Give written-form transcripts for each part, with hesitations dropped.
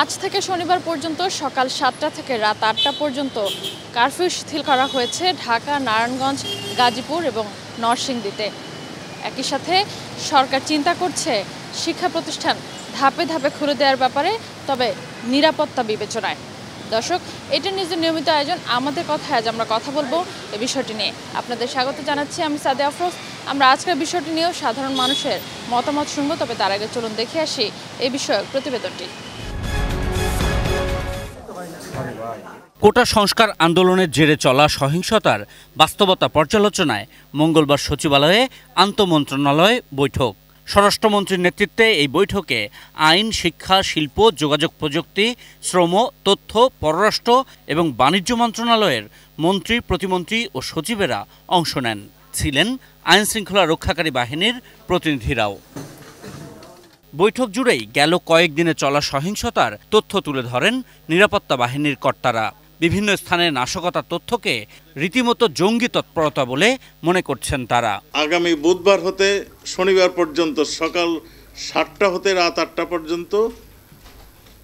আজ থেকে শনিবার পর্যন্ত সকাল ৭টা থেকে রাত ৮টা পর্যন্ত কারফিউ শিথিল করা হয়েছে ঢাকা, নারায়ণগঞ্জ, গাজীপুর এবং নরসিংদীতে। একই সাথে সরকার চিন্তা করছে শিক্ষা প্রতিষ্ঠান ধাপে ধাপে খুলে দেওয়ার ব্যাপারে, তবে নিরাপত্তা বিবেচনায়। দর্শক, এটা নিজের নিয়মিত আয়োজন আমাদের কথায় আজ আমরা কথা বলবো এই বিষয়টি নিয়ে। আপনাদের স্বাগত জানাচ্ছি, আমি সাদে আফরোজ। আমরা আজকের বিষয়টি নিয়েও সাধারণ মানুষের মতামত শুনবো, তবে তার আগে চলুন দেখে আসি এই বিষয়ক প্রতিবেদনটি। কোটা সংস্কার আন্দোলনের জেরে চলা সহিংসতার বাস্তবতা পর্যালোচনায় মঙ্গলবার সচিবালয়ে আন্তঃমন্ত্রণালয় বৈঠক। স্বরাষ্ট্রমন্ত্রীর নেতৃত্বে এই বৈঠকে আইন, শিক্ষা, শিল্প, যোগাযোগ প্রযুক্তি, শ্রম, তথ্য, পররাষ্ট্র এবং বাণিজ্য মন্ত্রণালয়ের মন্ত্রী, প্রতিমন্ত্রী ও সচিবেরা অংশ নেন। ছিলেন আইনশৃঙ্খলা রক্ষাকারী বাহিনীর প্রতিনিধিরাও। বৈঠক জুড়েই গেল কয়েকদিনে চলা সহিংসতার তথ্য তুলে ধরেন নিরাপত্তা বাহিনীর কর্তারা। বিভিন্ন স্থানে নাশকতার তথ্যকে রীতিমতো জঙ্গি তৎপরতা বলে মনে করছেন তারা। আগামী বুধবার হতে শনিবার পর্যন্ত সকাল ৭টা হতে রাত ৮টা পর্যন্ত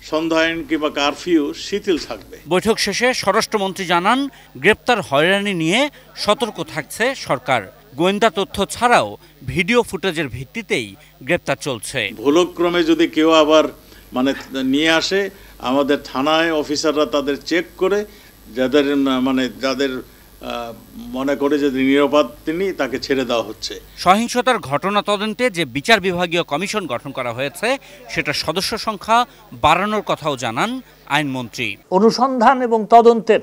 সন্ধ্যা আইন কিংবা কারফিউ শিথিল থাকবে। বৈঠক শেষে স্বরাষ্ট্রমন্ত্রী জানান, গ্রেপ্তার হয়রানি নিয়ে সতর্ক থাকছে সরকার। গোয়েন্দা তথ্য ছাড়াও ভিডিও ফুটেজের ভিত্তিতেই গ্রেপ্তার চলছে। ভুলক্রমে যদি কেউ আবার নিয়ে আসে, আমাদের থানায় অফিসাররা তাদের চেক করে যাদের মনে করে যে নিরাপদ তিনি, তাকে ছেড়ে দেওয়া হচ্ছে। সহিংসতার ঘটনা তদন্তে যে বিচার বিভাগীয় কমিশন গঠন করা হয়েছে সেটা সদস্য সংখ্যা বাড়ানোর কথাও জানান আইনমন্ত্রী। অনুসন্ধান এবং তদন্তের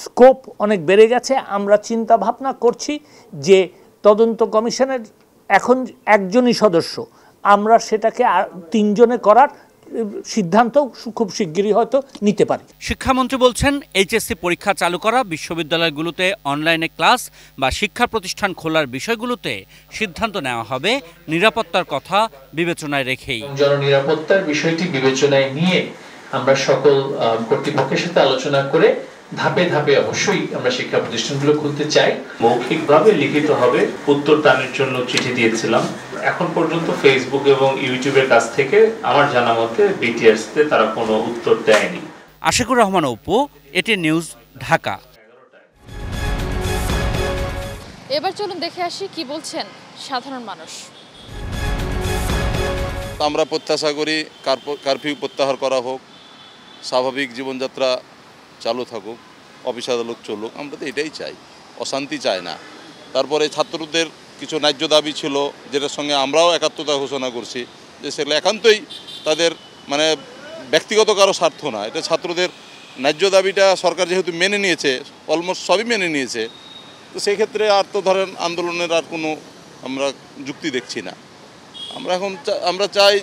স্কোপ অনেক বেড়ে গেছে। আমরা চিন্তা ভাবনা করছি যে তদন্ত কমিশনের এখন একজনই সদস্য, আমরা সেটাকে 3 জনে করার সিদ্ধান্ত খুব শিগগিরই হয়তো নিতে পারি। শিক্ষামন্ত্রী বলছেন, এইচএসসি পরীক্ষা চালু করা, বিশ্ববিদ্যালয়গুলোতে অনলাইনে ক্লাস বা শিক্ষা প্রতিষ্ঠান খোলার বিষয়গুলোতে সিদ্ধান্ত নেওয়া হবে নিরাপত্তার কথা বিবেচনায় রেখেই। জননিরাপত্তার বিষয়টি বিবেচনায় নিয়ে আমরা সকল কর্তৃপক্ষের সাথে আলোচনা করে ধাপে ধাপে অবশ্যই আমরা শিক্ষা প্রতিষ্ঠানগুলো খুলতে চাই। মৌখিকভাবে লিখিতভাবে উত্তর দানের জন্য চিঠি দিয়েছিলাম। এখন পর্যন্ত ফেসবুক এবং ইউটিউবের কাছ থেকে আমার জানা মতে বিটিআরসিতে তারা কোনো উত্তর দেয়নি। আশিকুর রহমান অপু, এটি নিউজ, ঢাকা। এবার চলুন দেখে আসি কি বলছেন সাধারণ মানুষ। আমরা প্রত্যাশা করি কারফিউ প্রত্যাহার করা হোক, স্বাভাবিক জীবনযাত্রা চালু থাকুক, অফিস আদালত চলুক। আমরা তো এটাই চাই, অশান্তি চাই না। তারপরে ছাত্রদের কিছু ন্যায্য দাবি ছিল, যেটার সঙ্গে আমরাও একাত্মতা ঘোষণা করছি, যে সেগুলো একান্তই তাদের ব্যক্তিগত কারো স্বার্থ না। এটা ছাত্রদের ন্যায্য দাবিটা সরকার যেহেতু মেনে নিয়েছে, অলমোস্ট সবই মেনে নিয়েছে, তো সেই ক্ষেত্রে আর তো ধরেন আন্দোলনের আর কোনো আমরা যুক্তি দেখছি না। আমরা চাই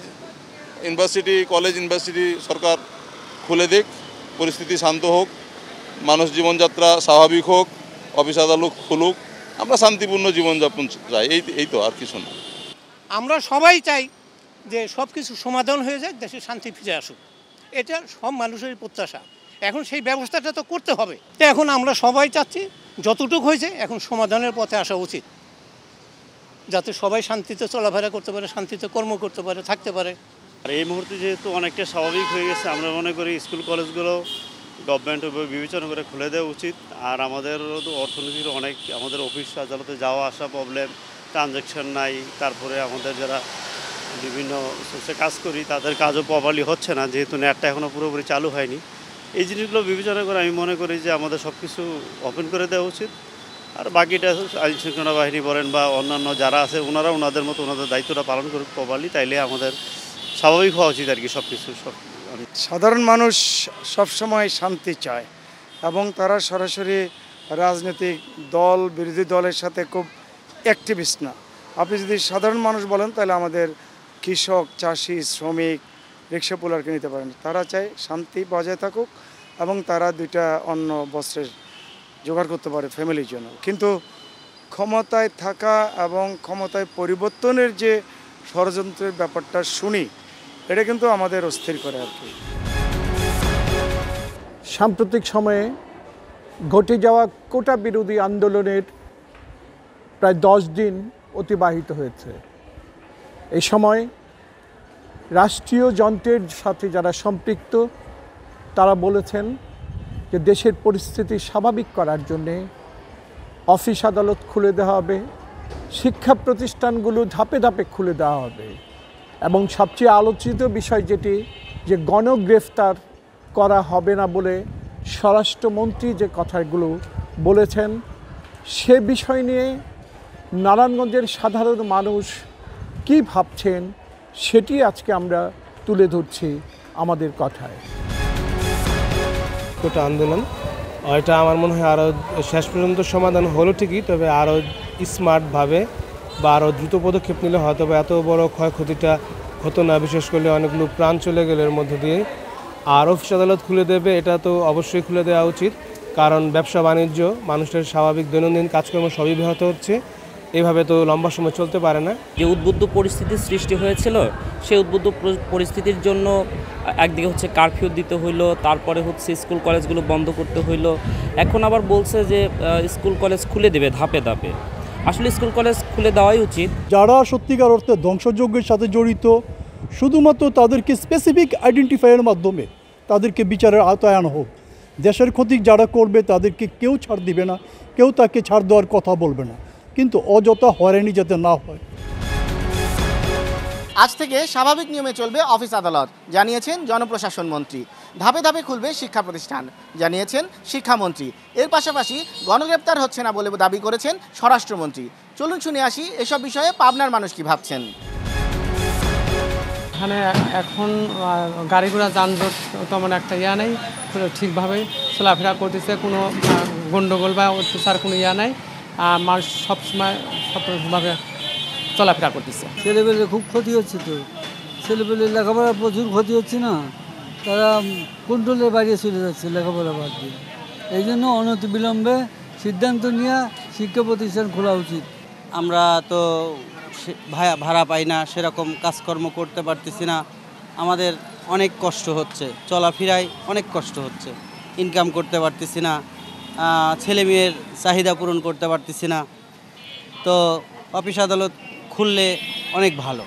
কলেজ ইউনিভার্সিটি সরকার খুলে দিক, পরিস্থিতি শান্ত হোক, মানুষ জীবনযাত্রা স্বাভাবিক হোক, অফিস আদালত খুলুক, আমরা শান্তিপূর্ণ জীবনযাপন চাই। এই তো, আর কিছু না। আমরা সবাই চাই যে সব কিছু সমাধান হয়ে যায়, দেশে শান্তি ফিরে আসুক। এটা সব মানুষের প্রত্যাশা। এখন সেই ব্যবস্থাটা তো করতে হবে। তো এখন আমরা সবাই চাচ্ছি যতটুকু হয়েছে এখন সমাধানের পথে আসা উচিত, যাতে সবাই শান্তিতে চলাফেরা করতে পারে, শান্তিতে কর্ম করতে পারে, থাকতে পারে। আর এই মুহূর্তে যেহেতু অনেকটা স্বাভাবিক হয়ে গেছে, আমরা মনে করি স্কুল কলেজগুলো গভর্নমেন্ট বিবেচনা করে খুলে দেওয়া উচিত। আর আমাদেরও তো অর্থনীতির অনেক, আমাদের অফিস আদালতে যাওয়া আসা প্রবলেম, ট্রানজ্যাকশন নাই, তারপরে আমাদের যারা বিভিন্ন সোর্সে কাজ করি তাদের কাজও প্রপারলি হচ্ছে না, যেহেতু নেটটা এখনও পুরোপুরি চালু হয়নি। এই জিনিসগুলো বিবেচনা করে আমি মনে করি যে আমাদের সব কিছু ওপেন করে দেওয়া উচিত। আর বাকিটা আইনশৃঙ্খলা বাহিনী বলেন বা অন্যান্য যারা আছে, ওনারা ওনাদের মতো ওনাদের দায়িত্বটা পালন করুক প্রপারলি, তাইলে আমাদের স্বাভাবিক হওয়া উচিত আর কি সব কিছু। সাধারণ মানুষ সবসময় শান্তি চায় এবং তারা সরাসরি রাজনৈতিক দল, বিরোধী দলের সাথে খুব অ্যাক্টিভিস্ট না। আপনি যদি সাধারণ মানুষ বলেন তাহলে আমাদের কৃষক, চাষি, শ্রমিক, রিক্সা পোলারকে নিতে পারেন। তারা চায় শান্তি বজায় থাকুক এবং তারা 2টা অন্ন বস্ত্রের জোগাড় করতে পারে ফ্যামিলির জন্য। কিন্তু ক্ষমতায় থাকা এবং ক্ষমতায় পরিবর্তনের যে ষড়যন্ত্রের ব্যাপারটা শুনি, এটা কিন্তু আমাদের অস্থির করে আর কি। সাম্প্রতিক সময়ে ঘটে যাওয়া কোটা বিরোধী আন্দোলনের প্রায় 10 দিন অতিবাহিত হয়েছে। এই সময় রাষ্ট্রীয় যন্ত্রের সাথে যারা সম্পৃক্ত তারা বলেছেন যে দেশের পরিস্থিতি স্বাভাবিক করার জন্যে অফিস আদালত খুলে দেওয়া হবে, শিক্ষা প্রতিষ্ঠানগুলো ধাপে ধাপে খুলে দেওয়া হবে এবং সবচেয়ে আলোচিত বিষয় যেটি যে গণগ্রেফতার করা হবে না বলে স্বরাষ্ট্রমন্ত্রী যে কথাগুলো বলেছেন সে বিষয় নিয়ে নারায়ণগঞ্জের সাধারণ মানুষ কি ভাবছেন সেটি আজকে আমরা তুলে ধরছি আমাদের কথায়। কোটা আন্দোলন এটা আমার মনে হয় আরও শেষ পর্যন্ত সমাধান হলো ঠিকই, তবে আরও স্মার্টভাবে বা আরও দ্রুত পদক্ষেপ নিলে হয়তো এত বড় ক্ষয়ক্ষতিটা হতো না, বিশেষ করলে অনেকগুলো প্রাণ চলে গেলে এর মধ্য দিয়ে। আর অফিস আদালত খুলে দেবে এটা তো অবশ্যই খুলে দেওয়া উচিত, কারণ ব্যবসা বাণিজ্য মানুষের স্বাভাবিক দৈনন্দিন কাজকর্ম সবই ব্যাহত হচ্ছে, এভাবে তো লম্বা সময় চলতে পারে না। যে উদ্বুদ্ধ পরিস্থিতির সৃষ্টি হয়েছিল সেই উদ্বুদ্ধ পরিস্থিতির জন্য একদিকে হচ্ছে কারফিউ দিতে হইলো, তারপরে হচ্ছে স্কুল কলেজগুলো বন্ধ করতে হইলো, এখন আবার বলছে যে স্কুল কলেজ খুলে দেবে ধাপে ধাপে। আসলে স্কুল কলেজ খুলে দেওয়াই উচিত। যারা সত্যিকার অর্থে ধ্বংসযজ্ঞের সাথে জড়িত শুধুমাত্র তাদেরকে স্পেসিফিক আইডেন্টিফাইয়ের মাধ্যমে তাদেরকে বিচারের আওতায় আনা হোক। দেশের ক্ষতি যারা করবে তাদেরকে কেউ ছাড় দিবে না, কেউ তাকে ছাড় দেওয়ার কথা বলবে না, কিন্তু অযথা হয়রানি যাতে না হয়। আজ থেকে স্বাভাবিক নিয়মে চলবে অফিস আদালত, জানিয়েছেন জনপ্রশাসন মন্ত্রী। ধাপে ধাপে খুলবে শিক্ষা প্রতিষ্ঠান, জানিয়েছেন শিক্ষামন্ত্রী। এর পাশাপাশি গণগ্রেপ্তার হচ্ছে না বলে দাবি করেছেন স্বরাষ্ট্রমন্ত্রী। চলুন শুনে আসি এসব বিষয়ে পাবনার মানুষ কি ভাবছেন। এখানে এখন গাড়ি ঘোড়া যানজট তেমন একটা ইয়া নেই, ঠিকভাবে চলাফেরা করতেছে, কোনো গণ্ডগোল বা অত্যাচার কোনো ইয়া নাই। মানুষ সবসময় সতর্কভাবে চলাফেরা করতেছে। ছেলেপেলে খুব ক্ষতি হচ্ছে, তো ছেলেপেলে লেখাপড়ার প্রচুর ক্ষতি হচ্ছে না, তারা কন্ট্রোলের বাইরে চলে যাচ্ছে লেখাপড়া বাদ দিয়ে। এই জন্য অনতিবিলম্বে সিদ্ধান্ত নিয়ে শিক্ষা প্রতিষ্ঠান খোলা উচিত। আমরা তো ভাড়া পাই না, সেরকম কাজকর্ম করতে পারতেছি না, আমাদের অনেক কষ্ট হচ্ছে, চলাফেরায় অনেক কষ্ট হচ্ছে, ইনকাম করতে পারতেছি না, ছেলে মেয়ের চাহিদা পূরণ করতে পারতেছি না। তো অফিস আদালত খুললে অনেক ভালো।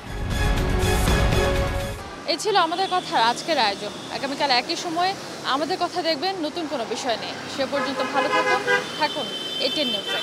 এই ছিল আমাদের কথার আজকের আয়োজন। আগামীকাল একই সময়ে আমাদের কথা দেখবেন নতুন কোনো বিষয় নিয়ে। সে পর্যন্ত ভালো থাকুন ATN নিউজে।